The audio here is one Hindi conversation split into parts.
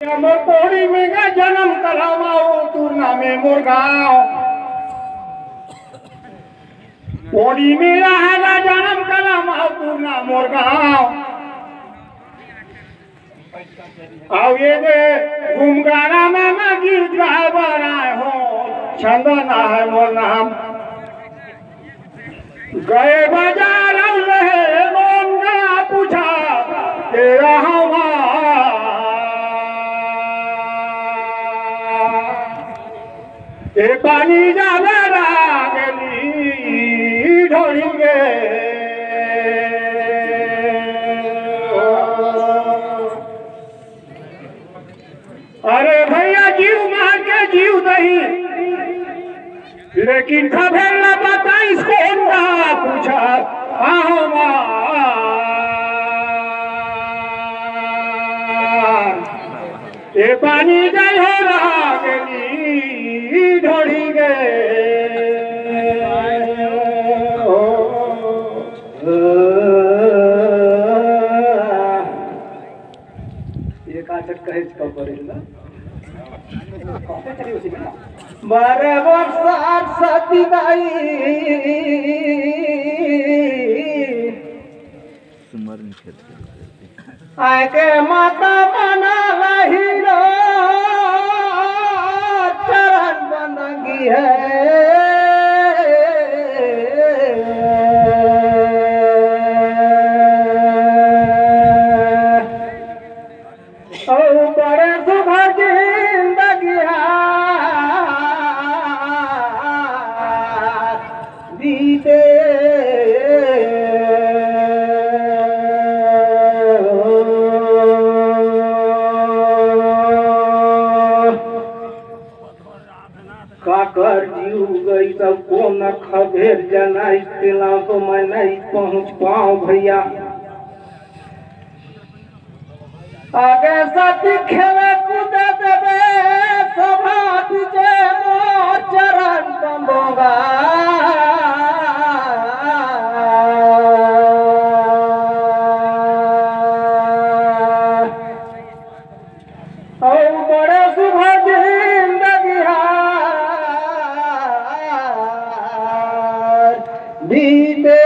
मोरी में का जन्म कलामाओ तू नामे मुर्गाओ मोरी में रहा जन्म कलामाओ तू ना मुर्गाओ आओ ये दे घूमगाना में मैं गीत गाए बनाए हो छंदना है मोर नाम गए बाजार ले लोन गया पूछा तेरा ए पानी जावे रागली ढोलिगे अरे भैया जीव मार के जीव नहीं लेकिन खबर न पता इसको ना पूछा ए पानी जल हो रागली ढोड़ी गए ये काचट कहे कपरेला बारे वर्ष सती गाई सुमरन क्षेत्र आए के माता बना हीरो चरण बनगी है बड़े सुबह जिंदगी दीदे काकर जीव गई तब को न खबेर जना इतना तो मैं नहीं पहुंच पाऊं भैया आगे साथी खेले कूदे देवे सभा तुझे मोर चरण बंदोगा बड़े सुबह जिंदगी बीते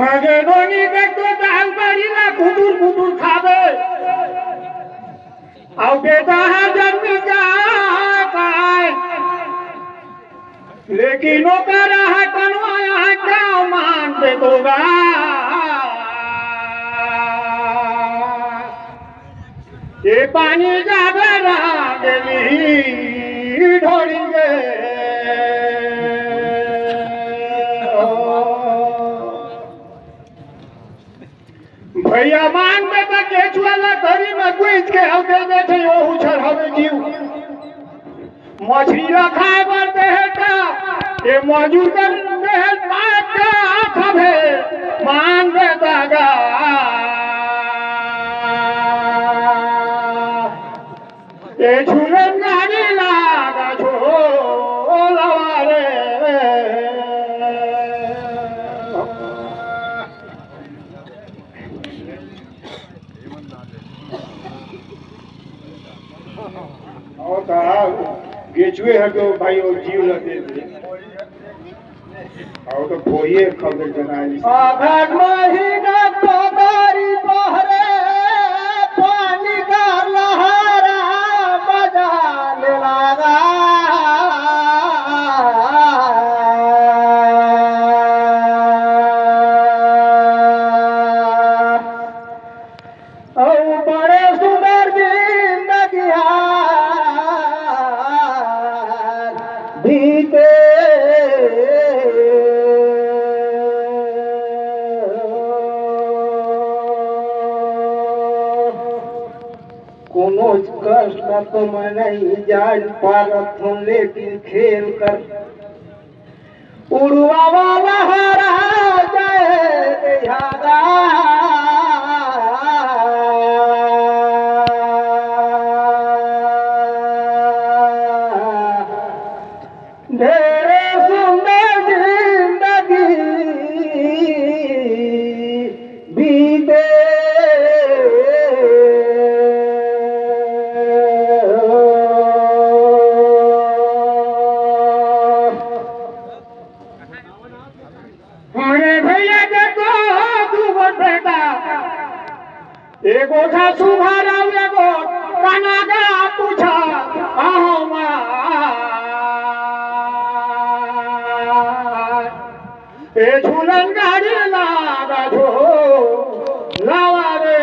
आगे डोनी देखो दाल बारी ना कुदुर कुदुर खावे आओ बेटा है जन्म जाए लेकिन वो कर रहा है कनवाया है क्या मान दे दोगा ये पानी जावे रागली ढोलिगे भैया मान में तो केचुआला करी में कुछ के हम दे देते यो उछर हमें जीव मछली रखा बरते है का ये मौजूद करते है माता खबे मान दे दागा ये झूलन गाड़ी लागा झोला रे गेचुए है तो भाई वो जीव लगे और तो कोई खबर जनाई आघाट महीना पगारी बहरे पानी का लहरा बजाने लगा बड़े सुंदर जिंदगी बीते कोनो कष्ट तो मैं नहीं जान पारत हूँ लेकिन खेल कर उड़वा वाला हरा जाए यादा गोठा सुघारा एगो कनागा पूछा ए झूलन गाड़ी लागा झो लावा रे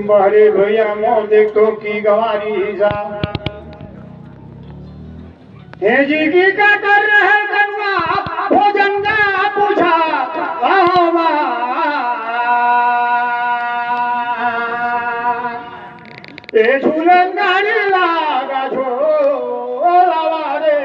बड़े भैया मोह देखो की गवारी जा हे जी की का कर रहे गंगा भोजन का पूछा ए झूलन गाड़ी लागा झोलावा रे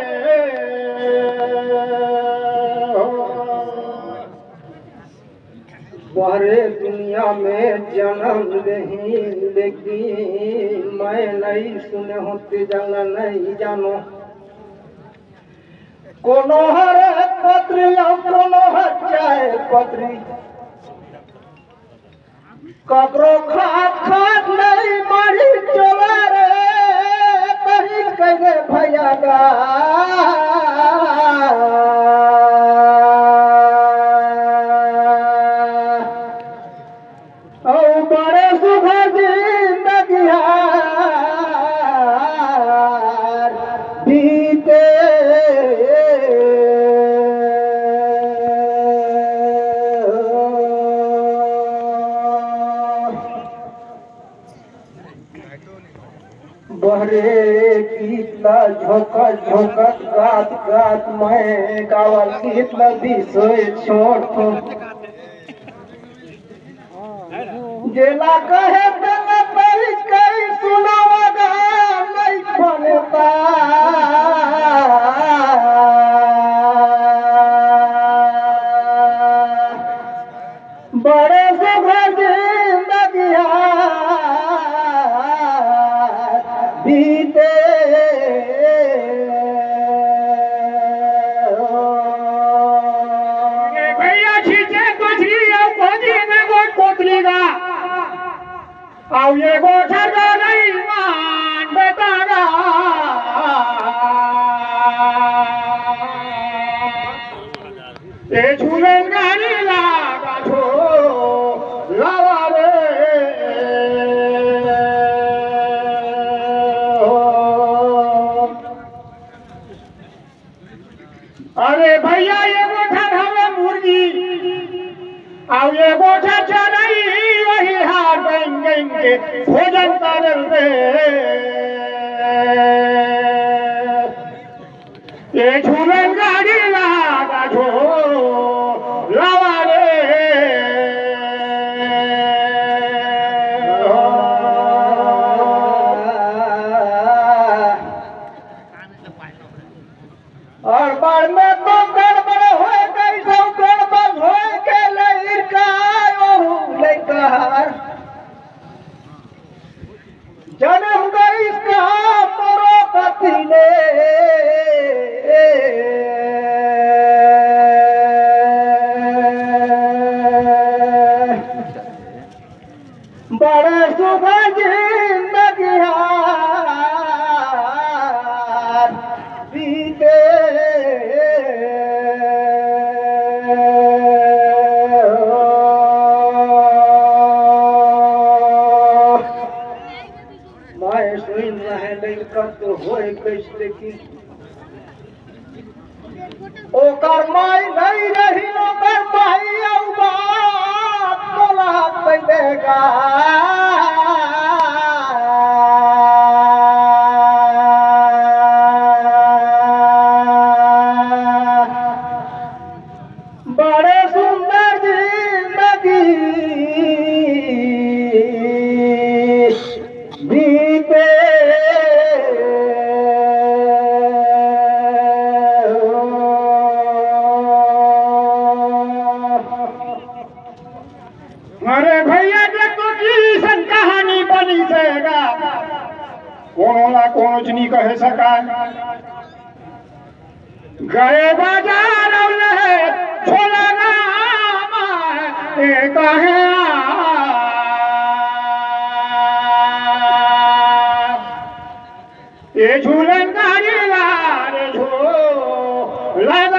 बाहरे दुनिया में जन्म नहीं लेकिन मैं नहीं सुने होते जाना नहीं जानो कोनो हर पत्री कोनो हर चाय पत्री ककरो खात खात नहीं मारी चला रे कहीं कहे भैया गा बड़े सुख जिंदगी बीते बहरे गीतला झोकत झोकत गात गात मैं गावल गीतला दिसोय छोड़ जेला कहे तेला परिच कई सुनावगा नहीं बनता बड़े सुख जिंदगी बीते भैया खींचे कुछी अब खोजी में गोट कोतरीगा अब ये गोठा का नहीं मान बतागा ये झूलन गाड़ी लागा छो लावा रे अरे भैया ये गोठा हमें मुर्गी अब ये गोठा चढ़ाई वही हार गई के भोजन कर दे ये झूलन गाड़ी लागा झो लावा रे और बाढ़ में तो गड़बड़ हो गई सब गड़बड़ हो के लड़का जन्म गई का मोरो कतिले बड़े सुख जिंदगी बीते मैं सुन रहे लड़का तो होए कैसे की ओकर माई नहीं रही ओकर माई अब बात बोला पैदेगा बड़े सुंदर जिंदगी बीते अरे भैया देखो की सन कहानी बनी सेगा कोनो ना कोनो जनी कहे सका गए बाजार औले छोला नाम ए कहे ये झूलन गाड़ी ला रे झो लगा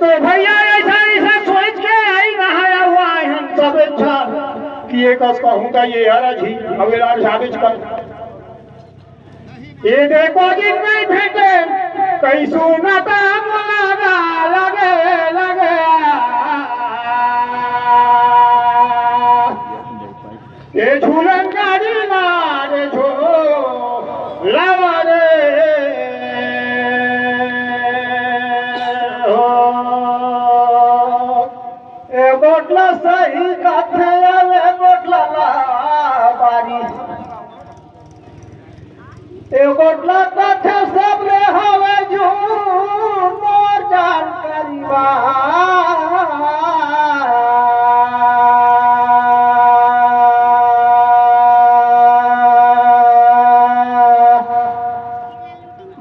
तो भैया ऐसा ऐसा सोच के आई नहाया हुआ है हम सब अच्छा कि एक कहूँगा ये हरा जी अवेला साबित कर ये देखो दिन नहीं भेटे कई सुनता लगा लगे लगे ये झूलन गाड़ी लारे झो लवरे गोटला सही कथे आवे गोटला बारी ए गोटला कथे सब रे हवे झूठ मोर जानकारी बा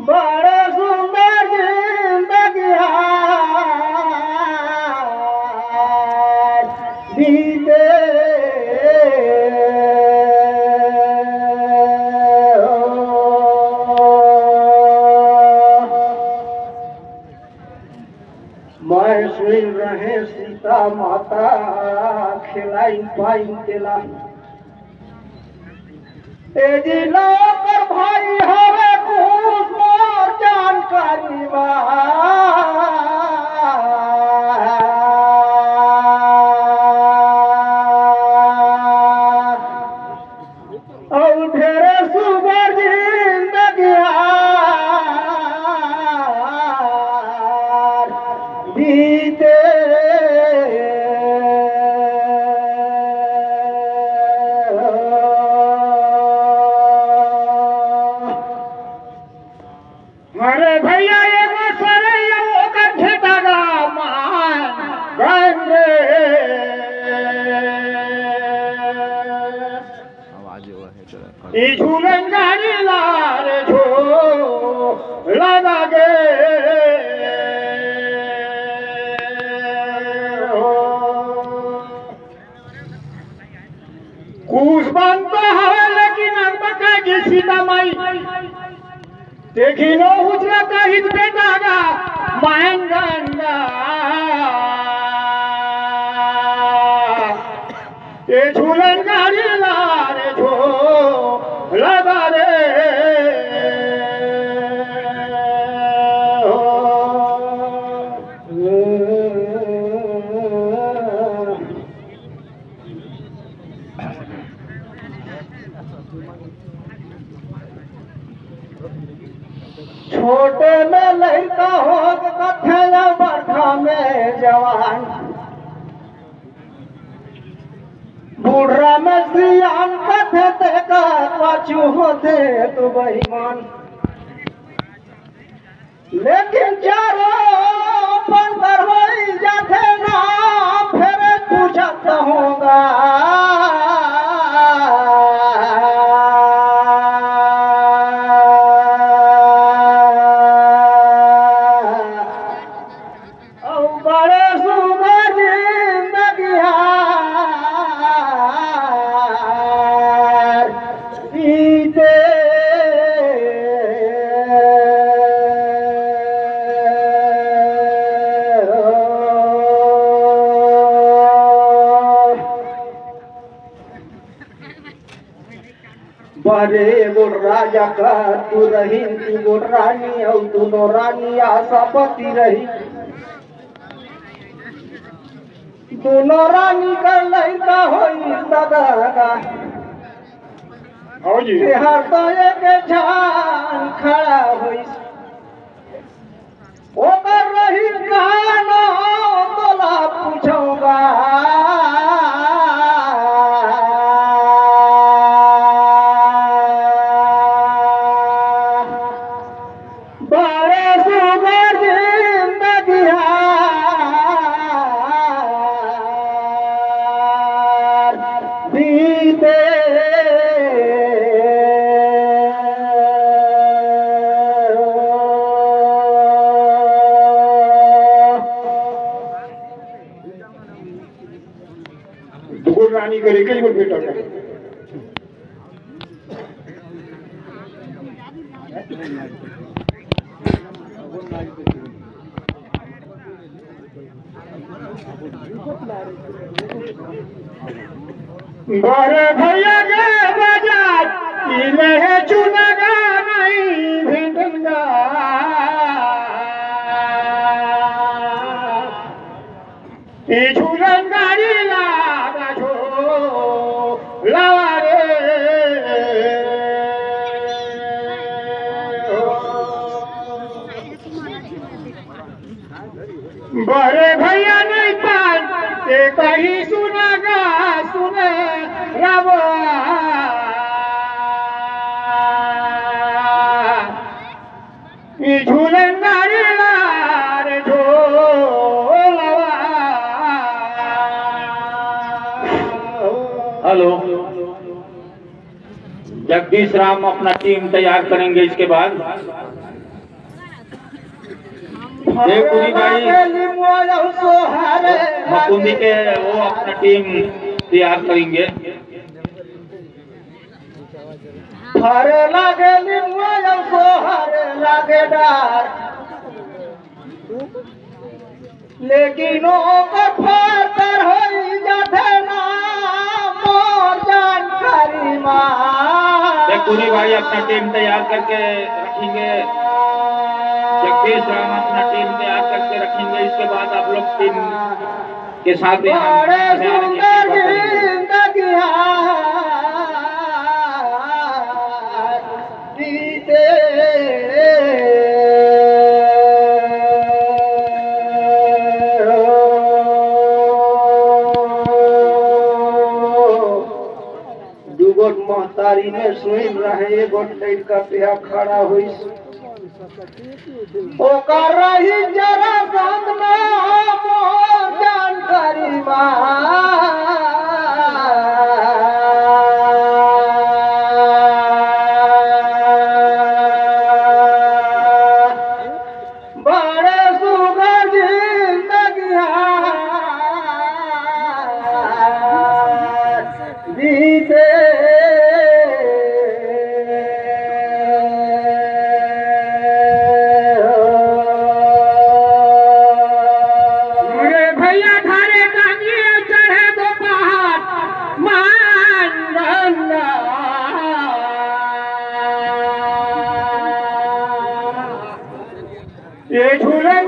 बड़े सुंदर जिंदगी बीते मैं सुन रहे सीता माता खिलाई पाई केला ए जिला कर भाई हवे खूब मोर जानकारी बा और ढेरे सुगर जिंदगी बीते अरे भैया ये सरैया ओकर ठेकागा मान गंगे आवाज हुआ है तो ई झूलन गाड़ी लार झो लगा गे कुछ बनता है लेकिन बता के सीता माई देखी नो उजला कहित बेटागा मान गंगा ये झूलन गाड़ी लारे झो लगा रे छोटे में लड़का हो कथे बड़का में जवान बूढ़ा में सियान कथे देखा पाछू होते तो बेईमान लेकिन चारों बंदर हो जाते ना फिर पूछत होगा बड़े सुंदर जिंदगी बीते बड़े गोड़ राजा का तू रही तू गोड़ रानी और दोनों रानी आशापति रही दोनों रानी का लड़का होई दादा आओ जी हर तो एक जान खड़ा हुई ओकर रही गाना तोला पूछूंगा बड़े सुंदर जिंदगी बीते दुगुन रानी करे कई गो बेटा का बड़े भैया के बाजार इन्हें चुनेगा नहीं भिड़ेगा ये झूलन गाड़ी लागा छो लावारे बड़े भैया नहीं पान ते कहीं सुनेगा सुने रवा ये झूलन गाड़ी लारे झो हेलो, जगदीश राम अपना टीम तैयार करेंगे। इसके बाद देवपुरी भाई मकुंदी के वो अपना टीम तैयार करेंगे। हरे लागे लिमुआ हरे लागे डार, लेकिन ओकर फातर होई जाथे ना मोर जानकारी मां। देवपुरी भाई अपना टीम तैयार करके रखेंगे। जगदीश राम अपना टीम तैयार करके रखेंगे। इसके बाद आप लोग टीम के साथ दुगोट महतारी में सुन रहे गोट लड़का खड़ा हुई ओकर रही जरा संग में मोर जानकारी बड़े सुगर जिंदगिया बीते ये झूलन